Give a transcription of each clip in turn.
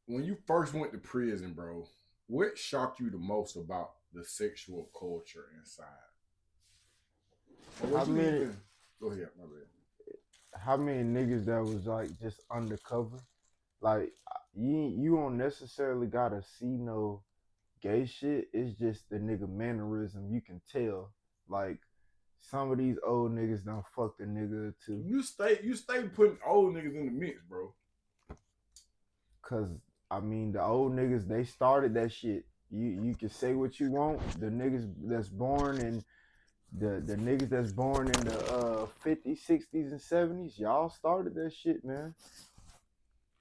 when you first went to prison, bro, what shocked you the most about the sexual culture inside? Or How was you many even go ahead, my bad. how many niggas that was like just undercover? Like you don't necessarily gotta see no gay shit. It's just the nigga mannerism. You can tell. Like some of these old niggas done fucked a nigga or two. You stay putting old niggas in the mix, bro. Cause I mean the old niggas they started that shit. You can say what you want. The niggas that's born in the niggas that's born in the 50s, 60s, and 70s, y'all started that shit, man.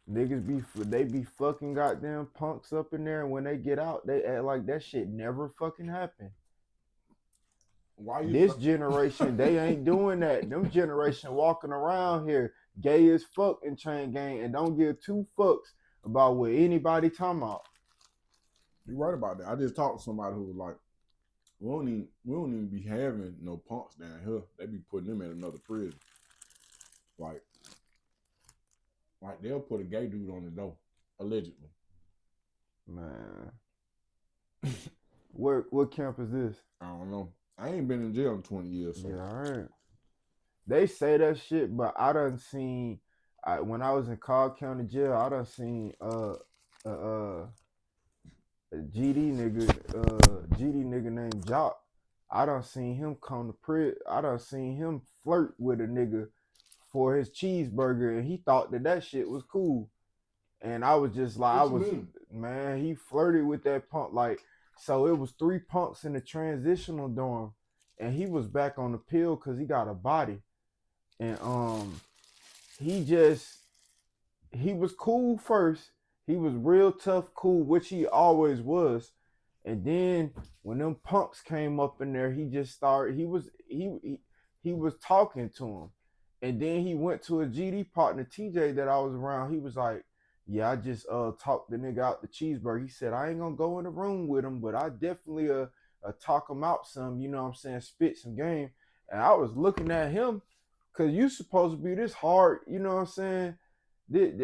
They be fucking goddamn punks up in there, and when they get out, they act like that shit never fucking happened. Why you This generation, they ain't doing that. Them generation walking around here gay as fuck in chain gang and don't give two fucks about what anybody talking about. you right about that. I just talked to somebody who was like, we don't even be having no punks down here. They be putting them in another prison. Like they'll put a gay dude on the door, allegedly. Man, what camp is this? I don't know. I ain't been in jail in 20 years, so Yeah, all right. They say that shit, but I done seen. When I was in Cobb County Jail, I done seen uh, uh GD nigga named Jock. I done seen him come to prison. I done seen him flirt with a nigga for his cheeseburger, and he thought that shit was cool. And I was just like, what you mean? man, he flirted with that punk. Like, so it was three punks in the transitional dorm, and he was back on the pill because he got a body, and he just he was cool first. He was real tough, cool, which he always was. And then when them punks came up in there, he just started. He was talking to him, and then he went to a GD partner, TJ, that I was around. He was like, "Yeah, I just talked the nigga out the cheeseburger." He said, "I ain't gonna go in the room with him, but I definitely talk him out some. You know what I'm saying? Spit some game." And I was looking at him, cause you supposed to be this hard. You know what I'm saying? Did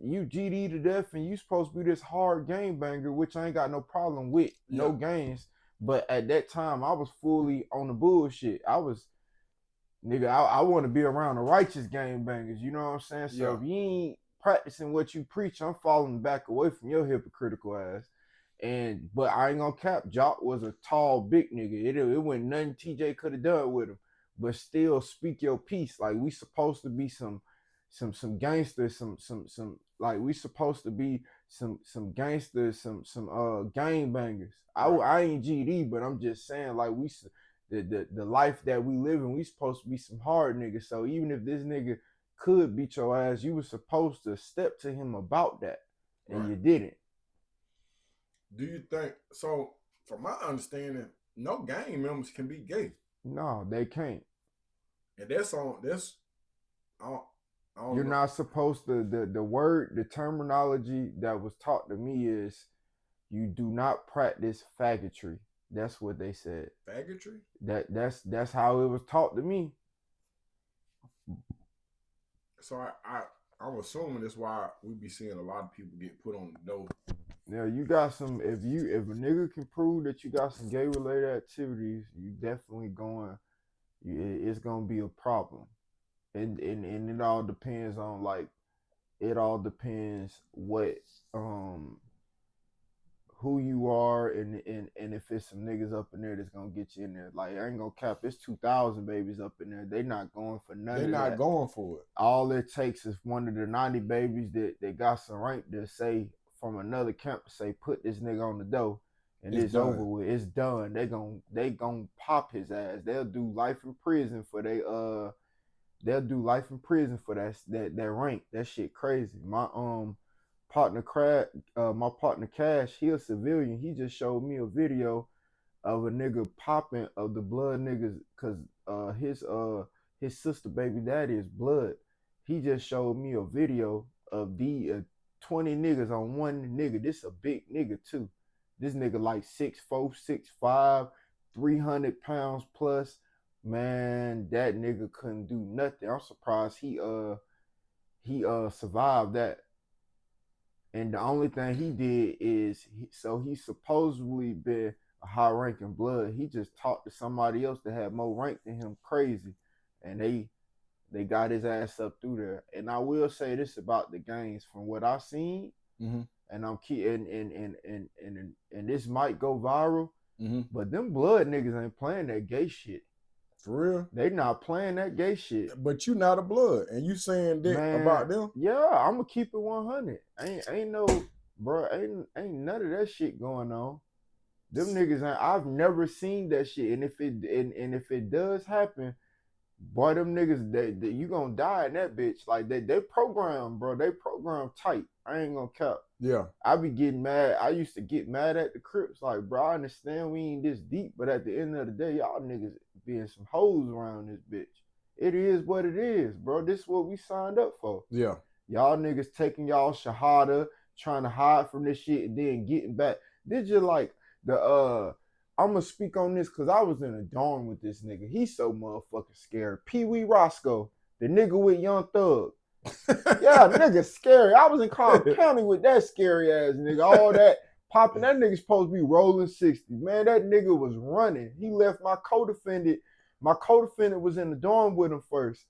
you GD to death and you supposed to be this hard game banger, which I ain't got no problem with, Yeah, no games. But at that time, I was fully on the bullshit. I was, nigga, I want to be around the righteous game bangers. You know what I'm saying? So yeah. if you ain't practicing what you preach, I'm falling back away from your hypocritical ass. And but I ain't gonna cap. Jock was a tall, big nigga. It wasn't nothing TJ could have done with him. But still, speak your piece. Like we supposed to be some gangsters, some like we supposed to be some gangsters, some gang bangers. Right. I ain't GD, but I'm just saying like the life that we live in, we supposed to be some hard niggas. So even if this nigga could beat your ass, you was supposed to step to him about that, and Right. you didn't. Do you think so? From my understanding, no gang members can be gay, No, they can't. and that's on that's I don't, I You're don't know. not supposed to. The word, the terminology that was taught to me is you do not practice faggotry. That's what they said. Faggotry. That's how it was taught to me. So I'm assuming that's why we be seeing a lot of people get put on the door. Now you got some. If a nigga can prove that you got some gay related activities, you definitely going. It's gonna be a problem, and it all depends on like it all depends what um who you are and if it's some niggas up in there that's gonna get you in there. Like I ain't gonna cap, it's 2,000 babies up in there. They not going for none They're of not that. going for it. All it takes is one of the 90 babies that got some rank to say from another camp to say put this nigga on the dough and It's it's over done. with. It's done. They gon' pop his ass. They'll do life in prison for they'll do life in prison for that rank. That shit crazy. My partner Cash, he a civilian. He just showed me a video of a nigga popping of the blood niggas because his sister baby daddy is blood. He just showed me a video of the 20 niggas on one nigga. This a big nigga too. This nigga like 6'4", 6'5", 300 pounds plus. Man, that nigga couldn't do nothing. I'm surprised he survived that. And the only thing he did is, so he's supposedly been a high ranking blood. He just talked to somebody else that had more rank than him, crazy, and they got his ass up through there. And I will say this about the gangs, from what I've seen, and I'm key and this might go viral, but them blood niggas ain't playing that gay shit. For real? They not playing that gay shit. But you not a blood, and you saying that about them? Yeah, I'm gonna keep it 100. Ain't no, bro. Ain't none of that shit going on. Them niggas ain't. I've never seen that shit. And if it does happen, boy, them niggas, they you gonna die in that bitch. Like they program, bro. They program tight. I ain't gonna cap. Yeah. I be getting mad. I used to get mad at the Crips. Like, bro, I understand we ain't this deep, but at the end of the day, y'all niggas being some hoes around this bitch. It is what it is, bro. This is what we signed up for. Yeah. Y'all niggas taking y'all shahada, trying to hide from this shit, and then getting back. This just like the I'm gonna speak on this because I was in a dorm with this nigga. He's so motherfucking scared. Pee Wee Roscoe, the nigga with Young Thug. Yeah, nigga scary. I was in Cobb County with that scary ass nigga. All that popping. That nigga supposed to be rolling 60. Man, that nigga was running. He left my co-defendant. My co-defendant was in the dorm with him first.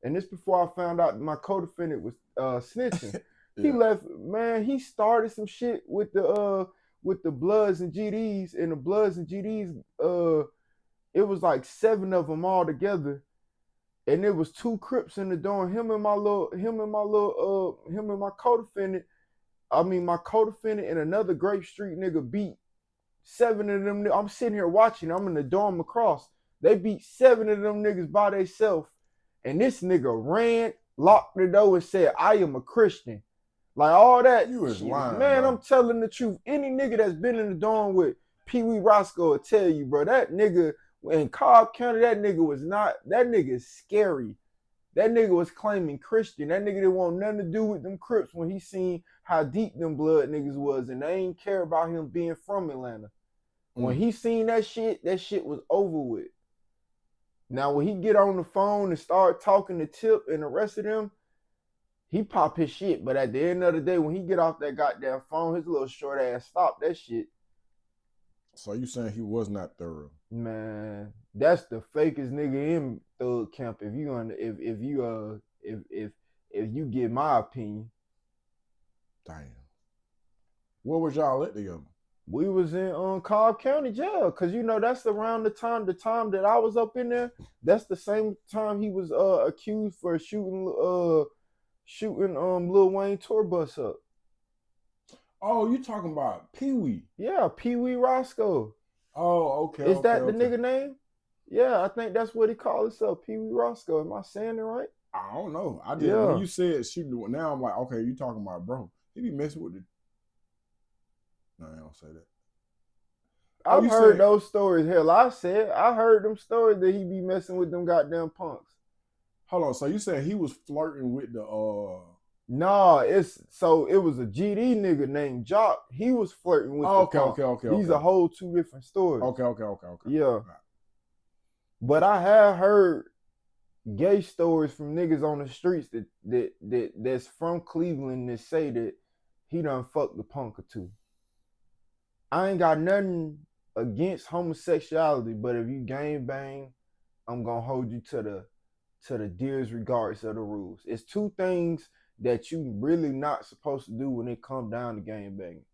And this before I found out my co-defendant was snitching. Yeah. He left, man, he started some shit with the Bloods and GDs. And the Bloods and GDs, it was like 7 of them all together. And there was 2 Crips in the dorm. Him and my co-defendant. I mean, my co-defendant and another Grape Street nigga beat 7 of them. I'm sitting here watching. I'm in the dorm across. They beat 7 of them niggas by themselves. And this nigga ran, locked the door, and said, "I am a Christian." Like all that. You is lying, man. Bro. I'm telling the truth. Any nigga that's been in the dorm with Pee Wee Roscoe will tell you, bro. That nigga. In Cobb County, that nigga was not, that nigga is scary. That nigga was claiming Christian. That nigga didn't want nothing to do with them Crips when he seen how deep them blood niggas was, and they ain't care about him being from Atlanta. When he seen that shit was over with. Now, when he get on the phone and start talking to Tip and the rest of them, he pop his shit. But at the end of the day, when he get off that goddamn phone, his little short ass stop that shit. So you saying he was not thorough? Man, that's the fakest nigga in Thug Camp. If you get my opinion. Damn. Where was y'all at together? We was in Cobb County Jail, cause you know that's around the time that I was up in there. That's the same time he was accused for shooting Lil Wayne tour bus up. Oh, you talking about Pee Wee? Yeah, Pee Wee Roscoe. Oh, okay. Is that the nigga name? Yeah, I think that's what he called himself, Pee Wee Roscoe. Am I saying it right? I don't know. I did. When you said shooting, now I'm like, okay, you talking about bro? He be messing with it. No, I don't say that. I've heard those stories. Hell, I heard them stories that he be messing with them goddamn punks. Hold on. So you said he was flirting with the No, it was a GD nigga named Jock. He was flirting with the punk. Okay. These are whole 2 different stories. Okay. Yeah. Right. But I have heard gay stories from niggas on the streets that's from Cleveland that say that he done fucked the punk or 2. I ain't got nothing against homosexuality, but if you gang bang, I'm gonna hold you to the dearest regards of the rules. It's 2 things that you really not supposed to do when it come down to gang banging.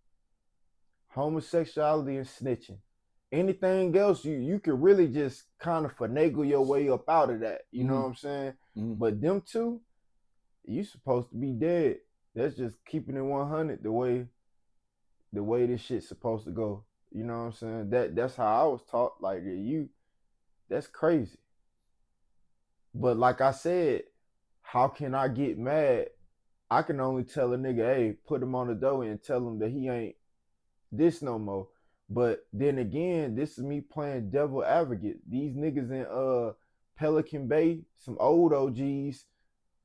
Homosexuality and snitching. Anything else, you can really just kind of finagle your way up out of that. You know what I'm saying? But them 2, you supposed to be dead. That's just keeping it 100 the way this shit's supposed to go. You know what I'm saying? That's how I was taught. Like that's crazy. But like I said, how can I get mad? I can only tell a nigga, hey, put him on the door and tell him that he ain't this no more. But then again, this is me playing devil advocate. These niggas in Pelican Bay, some old OGs,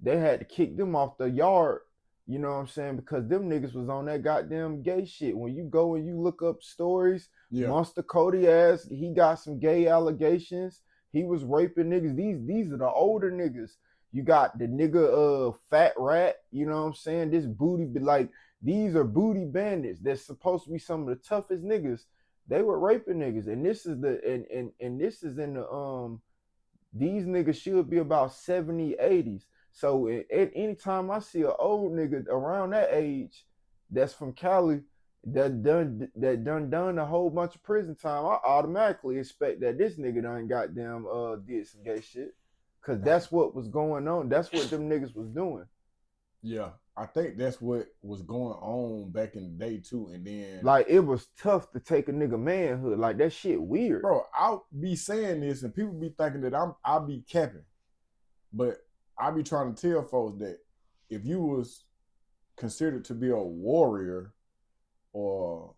they had to kick them off the yard. You know what I'm saying? Because them niggas was on that goddamn gay shit. When you go and you look up stories, Monster Cody ass, he got some gay allegations. He was raping niggas. These are the older niggas. You got the nigga Fat Rat, you know what I'm saying? This booty be like, these are booty bandits that's supposed to be some of the toughest niggas. They were raping niggas. And this is the and this is in the these niggas should be about 70, 80s. So at any time I see an old nigga around that age that's from Cali that done a whole bunch of prison time, I automatically expect that this nigga done goddamn did some gay shit. Cause that's what was going on. That's what them niggas was doing. Yeah, I think that's what was going on back in the day too. And then, like, it was tough to take a nigga manhood. Like, that shit weird. Bro, I'll be saying this and people be thinking that I'll be capping. But I be trying to tell folks that if you was considered to be a warrior or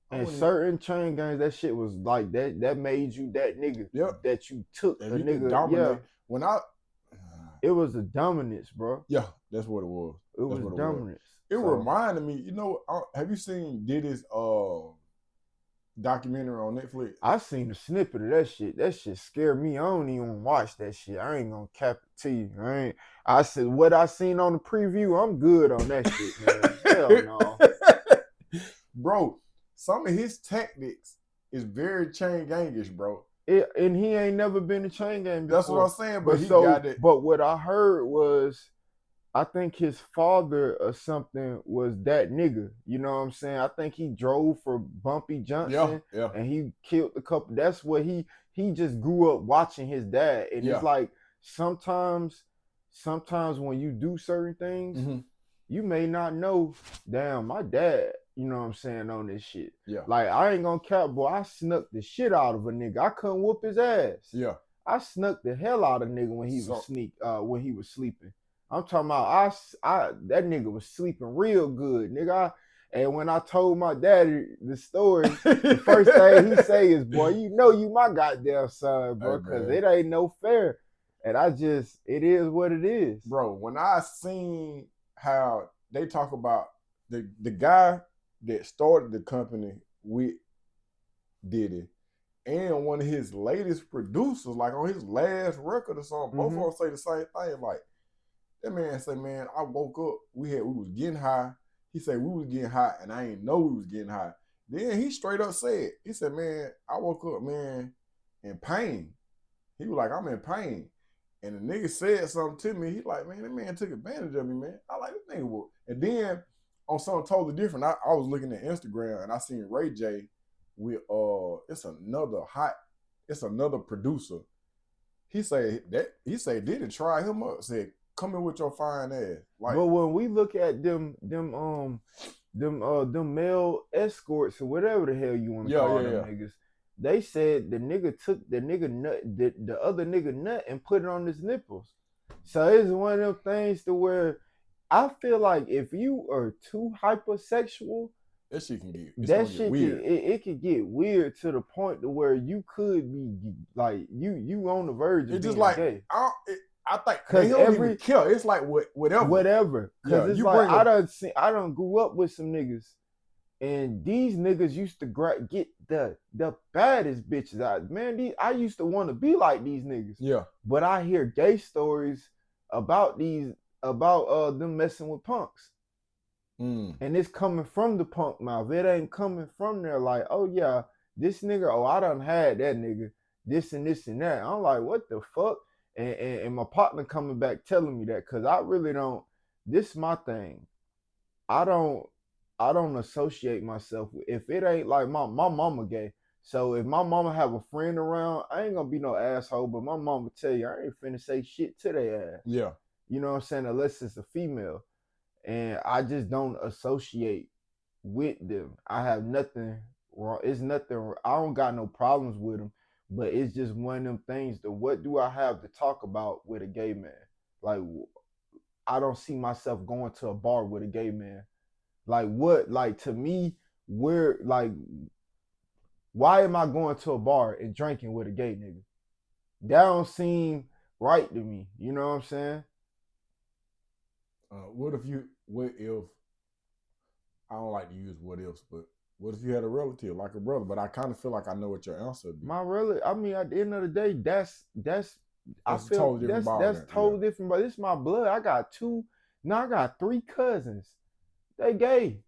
and certain chain gangs, that shit was like that made you that nigga. Yep. That you took that a you nigga. dominate. When it was a dominance, bro. Yeah, that's what it was. It was dominance. It reminded me, you know, have you seen Diddy's documentary on Netflix? I seen a snippet of that shit. That shit scared me. I don't even watch that shit. I ain't gonna cap it to you. I said what I seen on the preview, I'm good on that shit, man. Hell no. Bro, some of his tactics is very chain gangish, bro. And he ain't never been a chain gang before. That's what I'm saying, but he got it. But what I heard was, I think his father or something was that nigga. You know what I'm saying? I think he drove for Bumpy Johnson, and he killed a couple. That's what he just grew up watching his dad. And it's like sometimes when you do certain things, you may not know, damn, my dad, you know what I'm saying, on this shit. Yeah. Like, I ain't gonna cap, boy, I snuck the shit out of a nigga. I couldn't whoop his ass. Yeah. I snuck the hell out of nigga when he was sleeping. I'm talking about that nigga was sleeping real good, nigga. And when I told my daddy the story, the first thing he say is, boy, you know you my goddamn son, bro, because it ain't no fair. And it is what it is. Bro, when I seen how they talk about the guy that started the company with Diddy and one of his latest producers, like on his last record or something, both of them say the same thing. Like, that man say, man, I woke up, we was getting high. He said we was getting high and I ain't know we was getting high. Then he straight up said, he said, man, I woke up, man, in pain. He was like, I'm in pain. And the nigga said something to me. He like, man, that man took advantage of me, man. I like this nigga. And then on something totally different, I was looking at Instagram and I seen Ray J with it's another producer. He said didn't try him up, said, come here with your fine ass. Like, but when we look at them male escorts or whatever the hell you want to call them niggas, they said the nigga took the nigga nut, the other nigga nut, and put it on his nipples. So it's one of them things to where I feel like if you are too hypersexual, that shit can get weird. It can get weird to the point to where you could be like you on the verge of being like gay. I think because he don't even kill. It's like whatever. Because it's like I done grew up with some niggas, and these niggas used to get the baddest bitches out. Man, I used to want to be like these niggas. Yeah. But I hear gay stories about them messing with punks. And it's coming from the punk mouth. It ain't coming from there like, oh yeah, this nigga, I done had that nigga, this and this and that. I'm like, what the fuck? And my partner coming back telling me that, because I really don't, this is my thing. I don't associate myself with, if it ain't like my mama gay. So if my mama have a friend around, I ain't gonna be no asshole, but my mama tell you, I ain't finna say shit to their ass. Yeah. You know what I'm saying? Unless it's a female. And I just don't associate with them. I have nothing wrong. It's nothing, I don't got no problems with them. But it's just one of them things that what do I have to talk about with a gay man? Like, I don't see myself going to a bar with a gay man. Like, what? Like, to me, where, like, why am I going to a bar and drinking with a gay nigga? That don't seem right to me. You know what I'm saying? What if, I don't like to use what ifs, but what if you had a relative, like a brother? But I kind of feel like I know what your answer would be. My relative, I mean, at the end of the day, that's I That's a feel totally different ball that's game. totally different. But this is my blood. I got three cousins. They gay.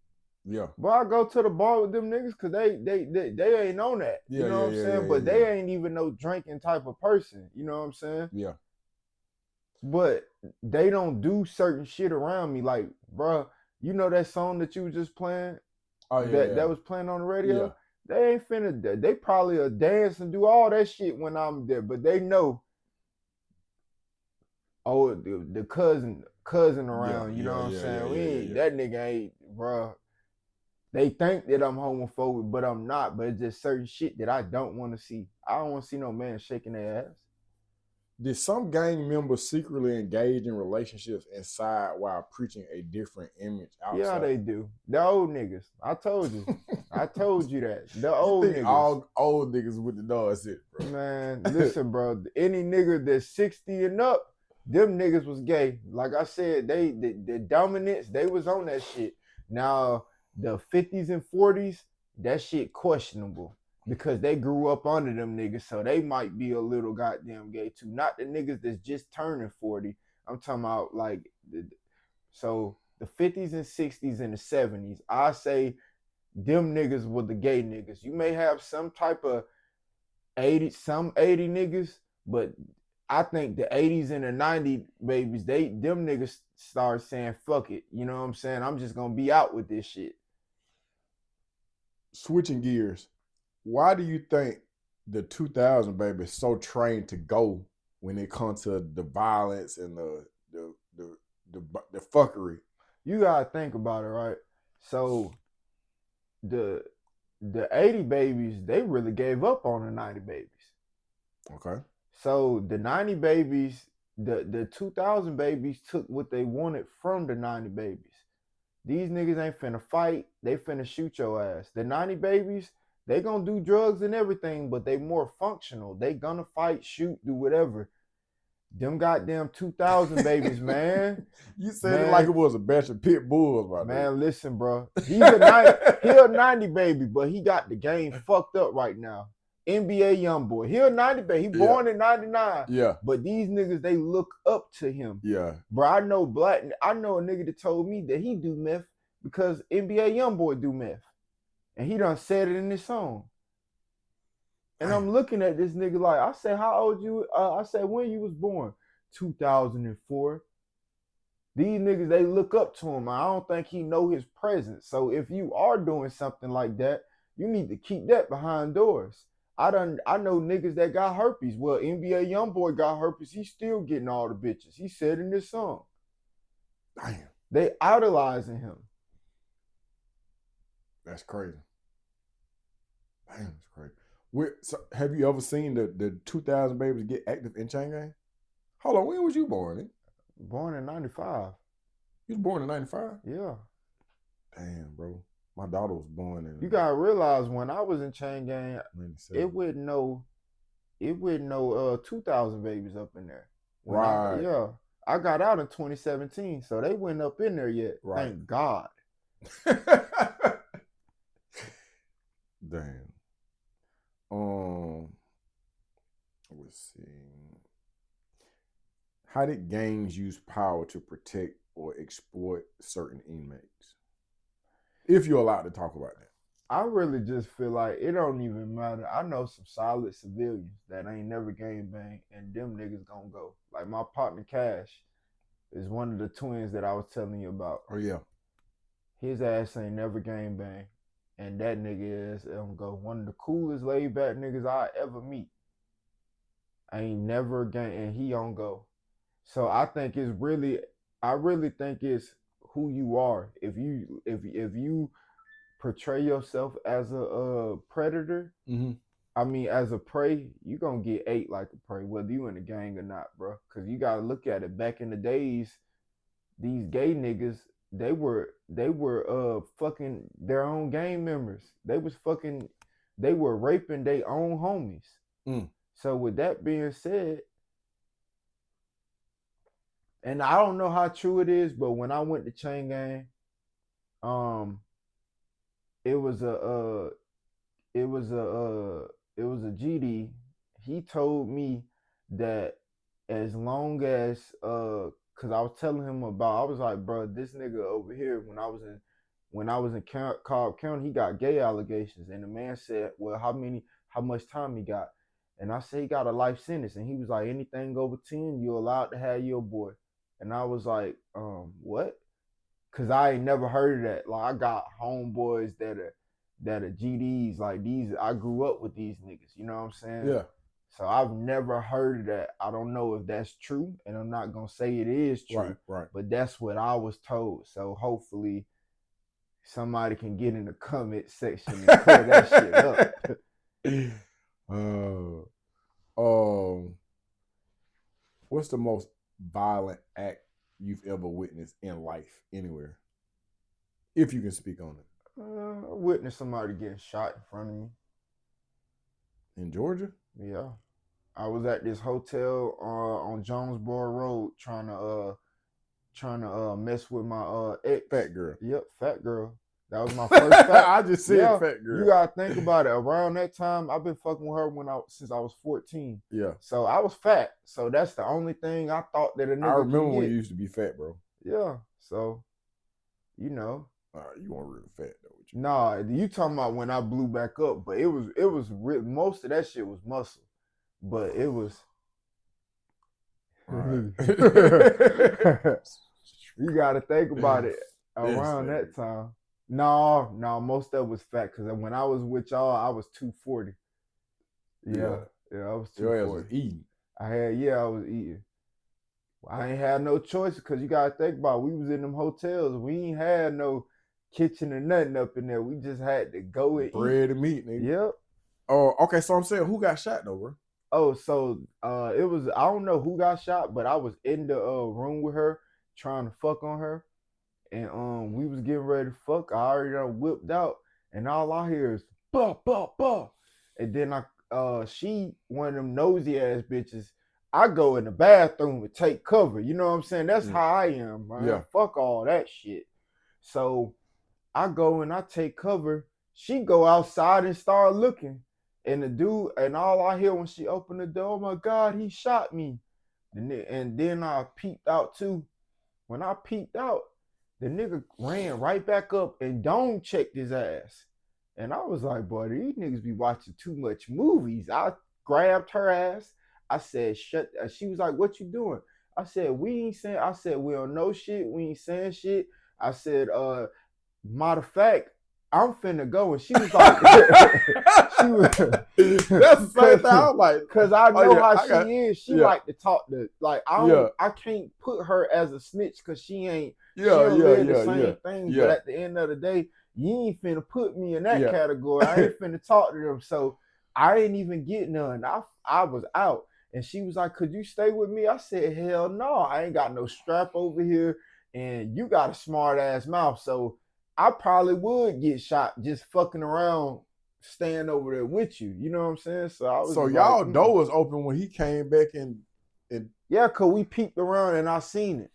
Yeah. But I go to the bar with them niggas because they ain't on that. Yeah, You know yeah, what I'm yeah, saying? yeah, But yeah, they yeah. ain't even no drinking type of person. You know what I'm saying? Yeah. But they don't do certain shit around me. Like, bruh, you know that song that you was just playing? Oh yeah, yeah. That was playing on the radio? Yeah. They ain't finna, they probably a dance and do all that shit when I'm there. But they know, oh, the cousin Yeah, around, you know yeah, what I'm yeah, yeah, saying? We yeah, yeah, ain't, yeah. that nigga ain't, bruh. They think that I'm homophobic, but I'm not. But it's just certain shit that I don't want to see. I don't want to see no man shaking their ass. Did some gang members secretly engage in relationships inside while preaching a different image Yeah, outside? they do. The old niggas. I told you. I told you that. The You old think niggas. all old niggas with the dog shit, bro? Man, listen, bro. Any nigga that's 60 and up, them niggas was gay. Like I said, the dominance, they was on that shit. Now the 50s and 40s, that shit questionable because they grew up under them niggas, so they might be a little goddamn gay too. Not the niggas that's just turning 40. I'm talking about like so the 50s and 60s and the 70s. I say them niggas were the gay niggas. You may have some type of 80 niggas, but I think the 80s and the 90s babies, them niggas start saying fuck it. You know what I'm saying? I'm just gonna be out with this shit. Switching gears, why do you think the 2000 baby is so trained to go when it comes to the violence and the fuckery? You gotta think about it, right? So the 80 babies, they really gave up on the 90 babies. Okay. So the 90 babies, the 2000 babies took what they wanted from the 90 babies. These niggas ain't finna fight. They finna shoot your ass. The 90 babies, they gonna do drugs and everything, but they more functional. They gonna fight, shoot, do whatever. Them goddamn 2000 babies, man. You said it like Man, it was a batch of pit bulls, my dude. man, listen, bro. He a 90 baby, but he got the game fucked up right now. NBA young boy. He a 90 baby. He born in 99. Yeah. But these niggas, they look up to him. Yeah. Bro, I know a nigga that told me that he do meth because NBA young boy do meth. And he done said it in his song. And I'm looking at this nigga like, I said, how old you? I said, when you was born? 2004. These niggas, they look up to him. I don't think he know his presence. So if you are doing something like that, you need to keep that behind doors. I know niggas that got herpes. Well, NBA YoungBoy got herpes. He's still getting all the bitches. He said in this song. Damn. They idolizing him. That's crazy. Damn, that's crazy. So have you ever seen the 2000 babies get active in chain gang? Hold on, when was you born? Born in 95. You was born in 95? Yeah. Damn, bro. My daughter was born in. You gotta realize when I was in chain gang, 97. it wouldn't know 2000 babies up in there. Right. I got out in 2017, so they went up in there yet. Right. Thank God. Damn. Let's see. How did gangs use power to protect or exploit certain inmates? If you're allowed to talk about that. I really just feel like it don't even matter. I know some solid civilians that ain't never gang bang, and them niggas gonna go. Like my partner Cash is one of the twins that I was telling you about. Oh yeah. His ass ain't never gang bang, and that nigga is go one of the coolest laid back niggas I ever meet. I ain't never gang, and he on go. So I really think it's who you are. If you portray yourself as a predator, I mean as a prey, you gonna get ate like a prey, whether you in a gang or not, bro. Cause you gotta look at it. Back in the days, these gay niggas, they were fucking their own gang members. They were raping their own homies. So with that being said, and I don't know how true it is, but when I went to chain gang, it was a GD. He told me that as long as cause I was telling him about, I was like, bro, this nigga over here when I was in Cobb County, he got gay allegations, and the man said, well, how much time he got, and I said he got a life sentence, and he was like, anything over 10, you're allowed to have your boy, and I was like, what? Cause I ain't never heard of that. Like I got homeboys that are GDs, like these. I grew up with these niggas. You know what I'm saying? Yeah. So I've never heard of that. I don't know if that's true, and I'm not gonna say it is true. Right. But that's what I was told. So hopefully somebody can get in the comment section and clear that shit up. What's the most violent act you've ever witnessed in life anywhere? If you can speak on it. I witnessed somebody getting shot in front of me. In Georgia? Yeah. I was at this hotel on Jonesboro Road trying to mess with my ex. Fat girl. Yep, fat girl. That was my first fat. I just said fat girl. You gotta think about it. Around that time, I've been fucking with her since I was 14. Yeah. So I was fat. So that's the only thing I thought that a nigga I remember could when get. you used to be fat, bro. Yeah. So, you know. You weren't really fat though. Nah, you talking about when I blew back up, but it was most of that shit was muscle. But it was right. You gotta think about it around that time. No, most of it was fat because when I was with y'all, I was 240. Yeah, I was 240. Your ass was eating. I was eating. I ain't had no choice because you gotta think about it. We was in them hotels. We ain't had no kitchen or nothing up in there. We just had to go and bread eat. and meat, nigga. Yep. Oh, okay. So I'm saying, who got shot though, bro? Oh, so it was, I don't know who got shot, but I was in the room with her trying to fuck on her, and we was getting ready to fuck. I already done whipped out, and all I hear is bah bah bah, and then she one of them nosy ass bitches. I go in the bathroom and take cover. You know what I'm saying? That's how I am, man. Yeah. Fuck all that shit. So I go and I take cover. She go outside and start looking. And the dude, and all I hear when she opened the door, oh my God, he shot me. And then I peeped out too. When I peeped out, the nigga ran right back up and don't checked his ass. And I was like, boy, these niggas be watching too much movies. I grabbed her ass. I said, shut. She was like, what you doing? I said, we ain't saying, I said, we don't know shit. We ain't saying shit. I said, matter of fact, I'm finna go. And she was like, she was, that's the same thing. I'm like, because I know how she is. She like to talk to, like, I can't put her as a snitch because she ain't, the same thing. But at the end of the day, you ain't finna put me in that category. I ain't finna talk to them. So I ain't even get none. I was out. And she was like, could you stay with me? I said, hell no. I ain't got no strap over here. And you got a smart ass mouth. So I probably would get shot just fucking around, staying over there with you. You know what I'm saying? So I was y'all door was open when he came back and yeah, cause we peeked around and I seen it.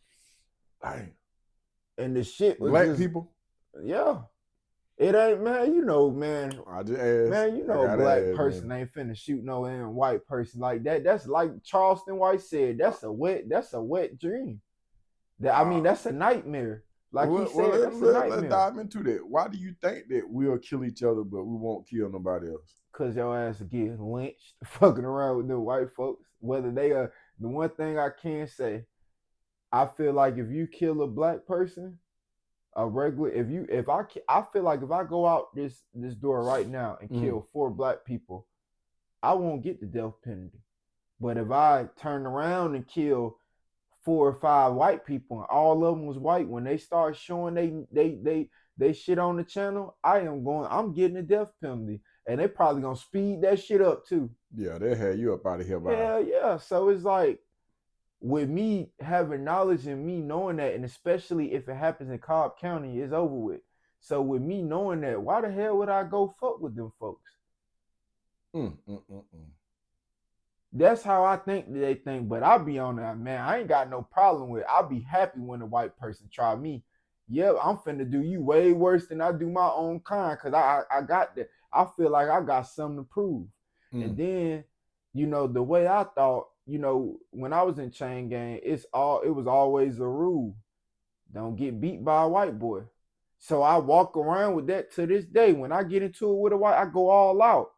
Dang. And the shit was black people. Yeah, it ain't, man. You know, man. I just asked. Man, you know, a black person ain't finna shoot no damn white person like that. That's like Charleston White said. That's a wet dream. I mean, that's a nightmare. Like he said, that's a nightmare. Let's dive into that. Why do you think that we'll kill each other, but we won't kill nobody else? Cause your ass will get lynched, fucking around with them white folks. Whether they are, the one thing I can say, I feel like if you kill a black person, I feel like if I go out this door right now and kill 4 black people, I won't get the death penalty. But if I turn around and kill 4 or 5 white people and all of them was white, when they start showing they shit on the channel, I'm getting a death penalty. And they probably gonna speed that shit up too. Yeah, they had you up out of here. Yeah. So it's like, with me having knowledge and me knowing that, and especially if it happens in Cobb County, it's over with. So with me knowing that, why the hell would I go fuck with them folks? That's how I think they think. But I'll be on that, man. I ain't got no problem with it. I'll be happy when a white person try me. Yeah, I'm finna do you way worse than I do my own kind, because I got that. I feel like I got something to prove. And then, you know, the way I thought, you know, when I was in chain gang, it was always a rule. Don't get beat by a white boy. So I walk around with that to this day. When I get into it with a white, I go all out.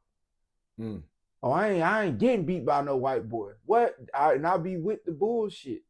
Mm. Oh, I ain't getting beat by no white boy. What? And I be with the bullshit.